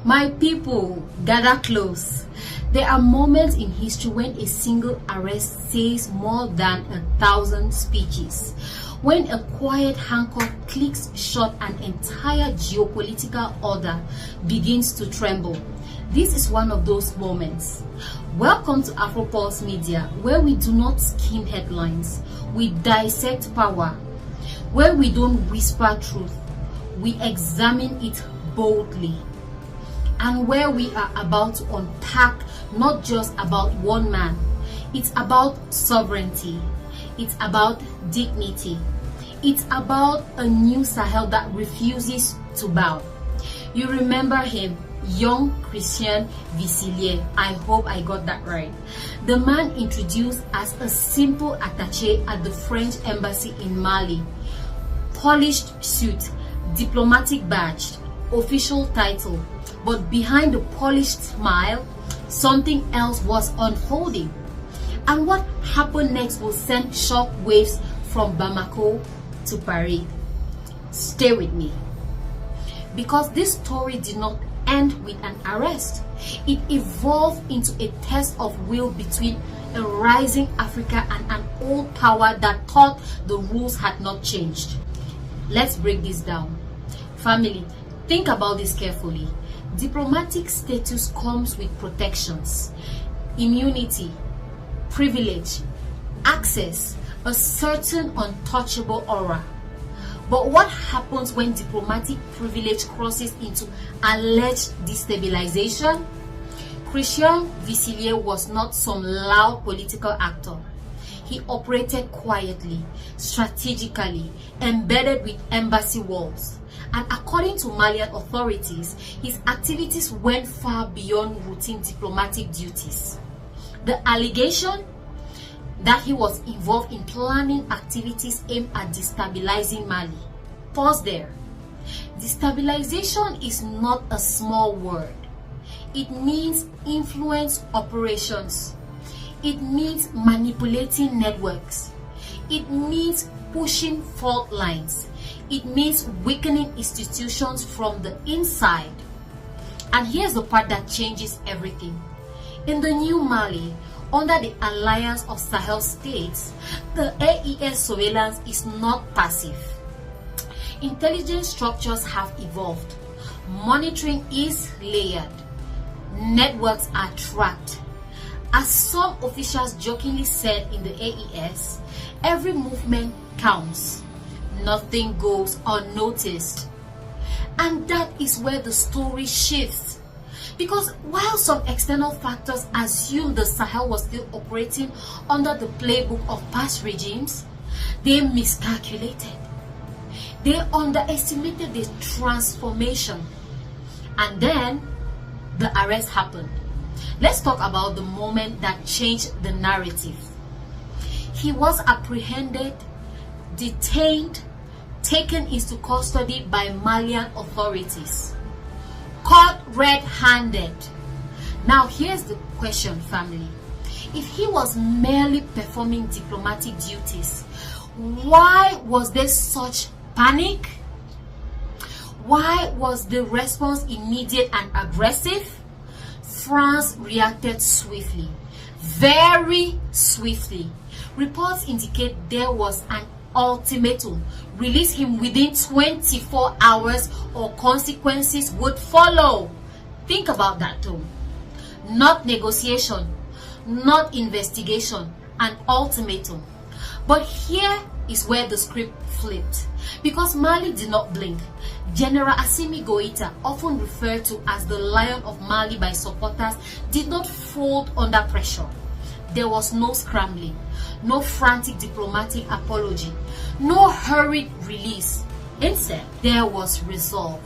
My people, gather close. There are moments in history when a single arrest says more than 1,000 speeches. When a quiet handcuff clicks shut, an entire geopolitical order begins to tremble. This is one of those moments. Welcome to Afro Pulse Media, where we do not skim headlines, we dissect power. Where we don't whisper truth, we examine it boldly. And where we are about to unpack not just about one man, it's about sovereignty, it's about dignity, it's about a new Sahel that refuses to bow. You remember him, young Christian Versilier. I hope I got that right. The man introduced as a simple attaché at the French embassy in Mali. Polished suit, diplomatic badge, official title. But behind the polished smile, something else was unfolding. And what happened next will send shock waves from Bamako to Paris. Stay with me. Because this story did not end with an arrest. It evolved into a test of will between a rising Africa and an old power that thought the rules had not changed. Let's break this down. Family, think about this carefully. Diplomatic status comes with protections, immunity, privilege, access, a certain untouchable aura. But what happens when diplomatic privilege crosses into alleged destabilization? Christian Versilier was not some loud political actor. He operated quietly, strategically, embedded with embassy walls. And according to Malian authorities, his activities went far beyond routine diplomatic duties. The allegation that he was involved in planning activities aimed at destabilizing Mali. Pause there. Destabilization is not a small word. It means influence operations. It means manipulating networks. It means pushing fault lines. It means weakening institutions from the inside. And here's the part that changes everything. In the new Mali, under the alliance of Sahel states, the AES surveillance is not passive. Intelligence structures have evolved. Monitoring is layered. Networks are tracked. As some officials jokingly said in the AES, every movement counts. Nothing goes unnoticed. And that is where the story shifts. Because while some external factors assume the Sahel was still operating under the playbook of past regimes, they miscalculated. They underestimated the transformation. And then the arrest happened. Let's talk about the moment that changed the narrative. He was apprehended, detained, taken into custody by Malian authorities. Caught red-handed. Now here's the question, family. If he was merely performing diplomatic duties, why was there such panic? Why was the response immediate and aggressive? France reacted swiftly, very swiftly. Reports indicate there was an ultimatum. Release him within 24 hours or consequences would follow. Think about that too. Not negotiation, not investigation, an ultimatum. But here is where the script flipped. Because Mali did not blink. General Assimi Goïta, often referred to as the Lion of Mali by supporters, did not fold under pressure. There was no scrambling, no frantic diplomatic apology, no hurried release. Instead, there was resolve.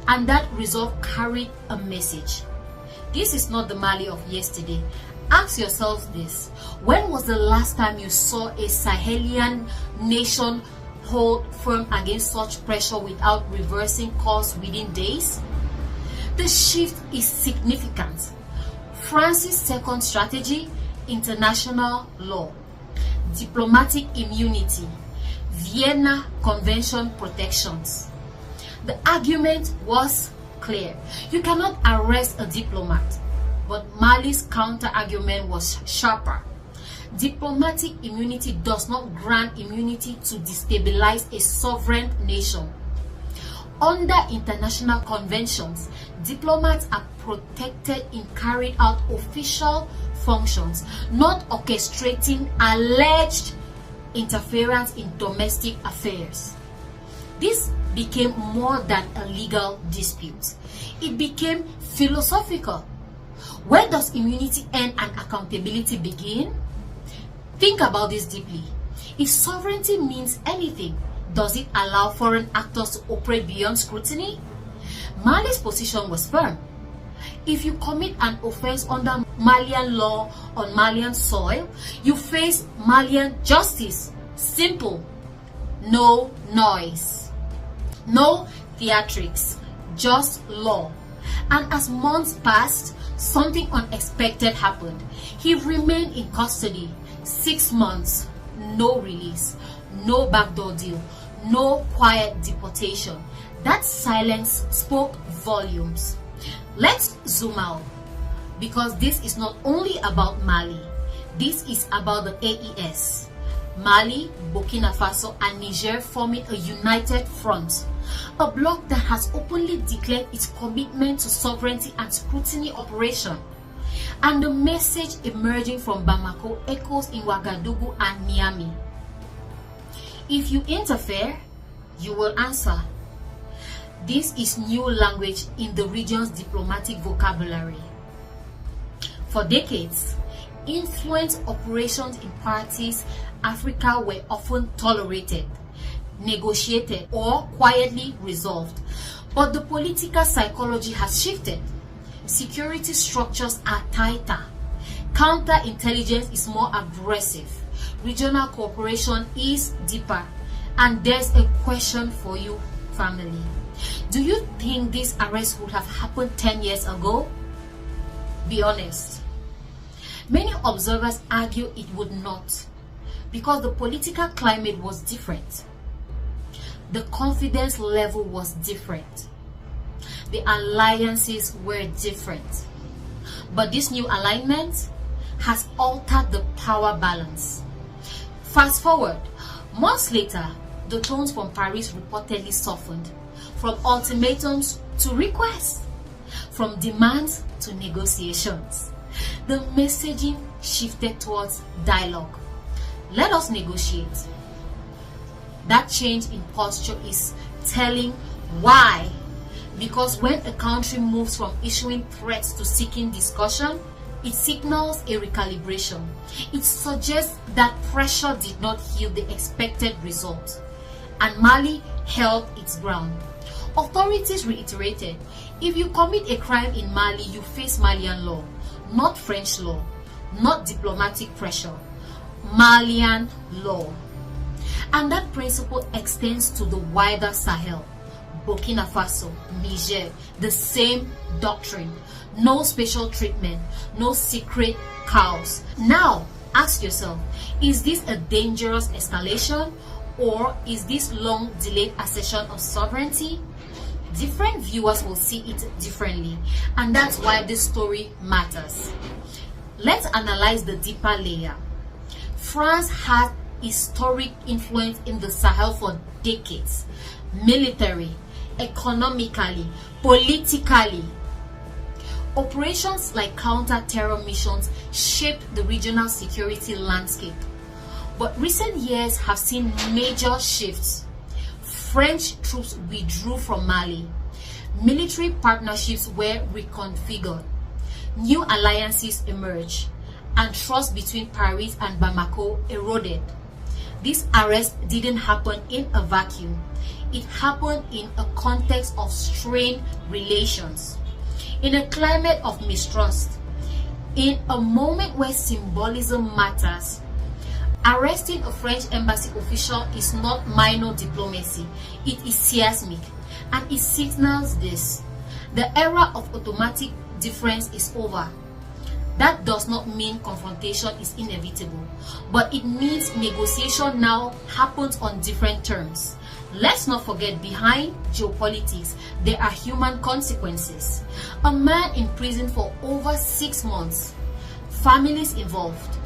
And that resolve carried a message. This is not the Mali of yesterday. Ask yourselves this. When was the last time you saw a Sahelian nation hold firm against such pressure without reversing course within days? The shift is significant. France's second strategy, international law, diplomatic immunity, Vienna Convention protections. The argument was clear. You cannot arrest a diplomat. But Mali's counter-argument was sharper. Diplomatic immunity does not grant immunity to destabilize a sovereign nation. Under international conventions, diplomats are protected in carrying out official functions, not orchestrating alleged interference in domestic affairs. This became more than a legal dispute. It became philosophical. Where does immunity end and accountability begin? Think about this deeply. If sovereignty means anything, does it allow foreign actors to operate beyond scrutiny? Mali's position was firm. If you commit an offense under Malian law on Malian soil, you face Malian justice. Simple. No noise. No theatrics. Just law. And as months passed, something unexpected happened. He remained in custody 6 months, no release, no backdoor deal, no quiet deportation. That silence spoke volumes. Let's zoom out, because this is not only about Mali. This is about the AES. Mali, Burkina Faso, and Niger forming a united front. A bloc that has openly declared its commitment to sovereignty and scrutiny operation. And the message emerging from Bamako echoes in Ouagadougou and Niamey. If you interfere, you will answer. This is new language in the region's diplomatic vocabulary. For decades, influence operations in parties Africa were often tolerated, negotiated, or quietly resolved. But the political psychology has shifted. Security structures are tighter. Counterintelligence is more aggressive. Regional cooperation is deeper. And there's a question for you, family. Do you think this arrest would have happened 10 years ago? Be honest. Many observers argue it would not, because the political climate was different. The confidence level was different. The alliances were different. But this new alignment has altered the power balance. Fast forward, months later, the tones from Paris reportedly softened, from ultimatums to requests, from demands to negotiations. The messaging shifted towards dialogue. Let us negotiate. That change in posture is telling. Why? Because when a country moves from issuing threats to seeking discussion, it signals a recalibration. It suggests that pressure did not yield the expected result, and Mali held its ground. Authorities reiterated, if you commit a crime in Mali, you face Malian law, not French law, not diplomatic pressure, Malian law. And that principle extends to the wider Sahel. Burkina Faso, Niger, the same doctrine. No special treatment, no secret cows. Now, ask yourself, is this a dangerous escalation, or is this long delayed assertion of sovereignty? Different viewers will see it differently, and that's why this story matters. Let's analyze the deeper layer. France had historic influence in the Sahel for decades. Military, economically, politically. Operations like counter-terror missions shaped the regional security landscape. But recent years have seen major shifts. French troops withdrew from Mali. Military partnerships were reconfigured. New alliances emerged, and trust between Paris and Bamako eroded. This arrest didn't happen in a vacuum. It happened in a context of strained relations, in a climate of mistrust, in a moment where symbolism matters. Arresting a French embassy official is not minor diplomacy, it is seismic, and it signals this: the era of automatic difference is over. That does not mean confrontation is inevitable, but it means negotiation now happens on different terms. Let's not forget, behind geopolitics, there are human consequences. A man imprisoned for over 6 months, families involved,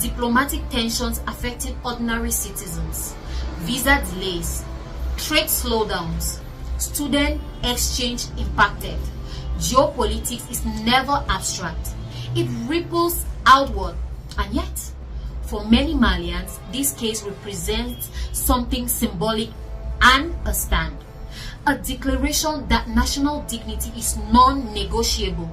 diplomatic tensions affecting ordinary citizens, visa delays, trade slowdowns, student exchange impacted. Geopolitics is never abstract. It ripples outward, and yet, for many Malians, this case represents something symbolic and a stand. A declaration that national dignity is non-negotiable.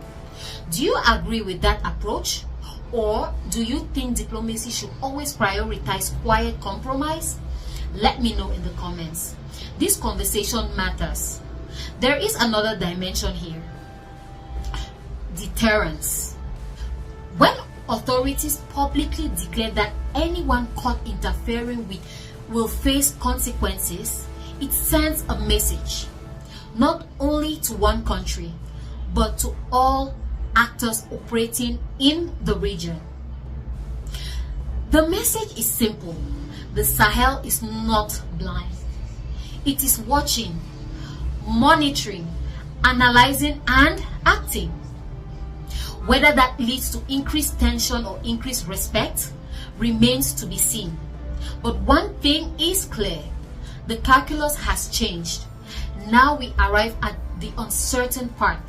Do you agree with that approach? Or do you think diplomacy should always prioritize quiet compromise? Let me know in the comments. This conversation matters. There is another dimension here. Deterrence. When authorities publicly declare that anyone caught interfering with will face consequences, it sends a message, not only to one country, but to all actors operating in the region. The message is simple. The Sahel is not blind. It is watching, monitoring, analyzing, and acting. Whether that leads to increased tension or increased respect remains to be seen. But one thing is clear. The calculus has changed. Now we arrive at the uncertain part.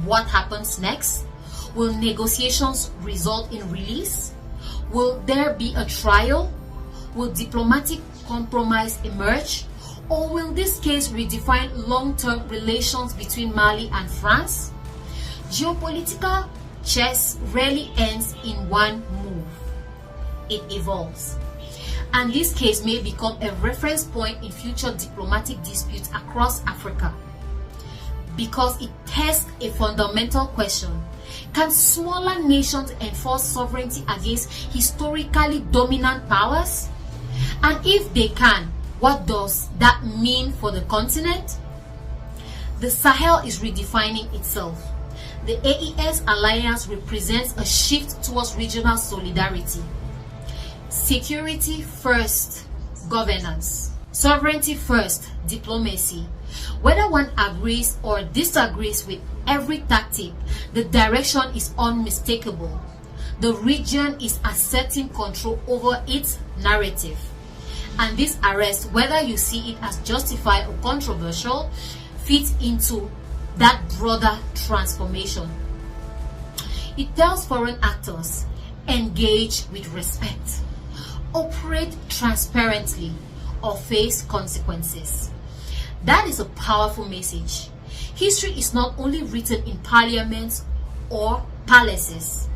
What happens next? Will negotiations result in release? Will there be a trial? Will diplomatic compromise emerge? Or will this case redefine long-term relations between Mali and France? Geopolitical chess rarely ends in one move. It evolves. And this case may become a reference point in future diplomatic disputes across Africa, because it tests a fundamental question. Can smaller nations enforce sovereignty against historically dominant powers? And if they can, what does that mean for the continent? The Sahel is redefining itself. The AES alliance represents a shift towards regional solidarity. Security first, governance. Sovereignty first, diplomacy. Whether one agrees or disagrees with every tactic, the direction is unmistakable. The region is asserting control over its narrative. And this arrest, whether you see it as justified or controversial, fits into that broader transformation. It tells foreign actors, engage with respect, operate transparently, or face consequences. That is a powerful message. History is not only written in parliaments or palaces.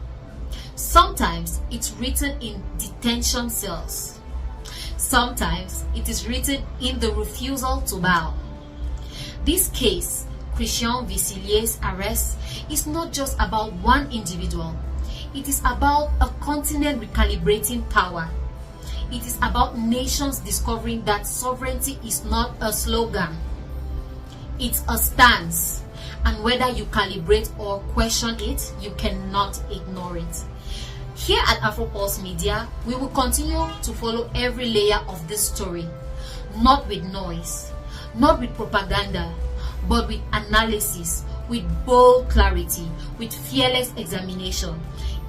Sometimes it's written in detention cells. Sometimes it is written in the refusal to bow. This case, Christian Versilier's arrest, is not just about one individual. It is about a continent recalibrating power. It is about nations discovering that sovereignty is not a slogan. It's a stance. And whether you calibrate or question it, you cannot ignore it. Here at Afro Pulse Media, we will continue to follow every layer of this story. Not with noise, not with propaganda, but with analysis, with bold clarity, with fearless examination.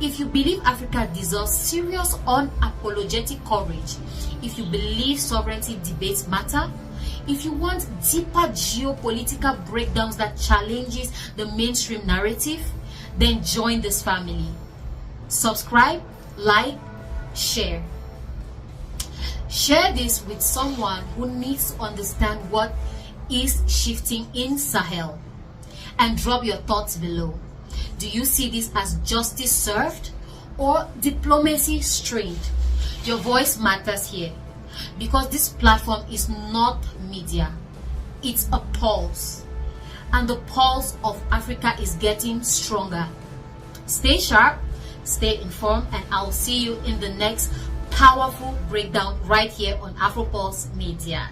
If you believe Africa deserves serious, unapologetic coverage, if you believe sovereignty debates matter, if you want deeper geopolitical breakdowns that challenges the mainstream narrative, then join this family. Subscribe, like, share. Share this with someone who needs to understand what is shifting in Sahel. And drop your thoughts below. Do you see this as justice served or diplomacy strained? Your voice matters here, because this platform is not media. It's a pulse. And the pulse of Africa is getting stronger. Stay sharp, stay informed, and I'll see you in the next powerful breakdown right here on Afro Pulse Media.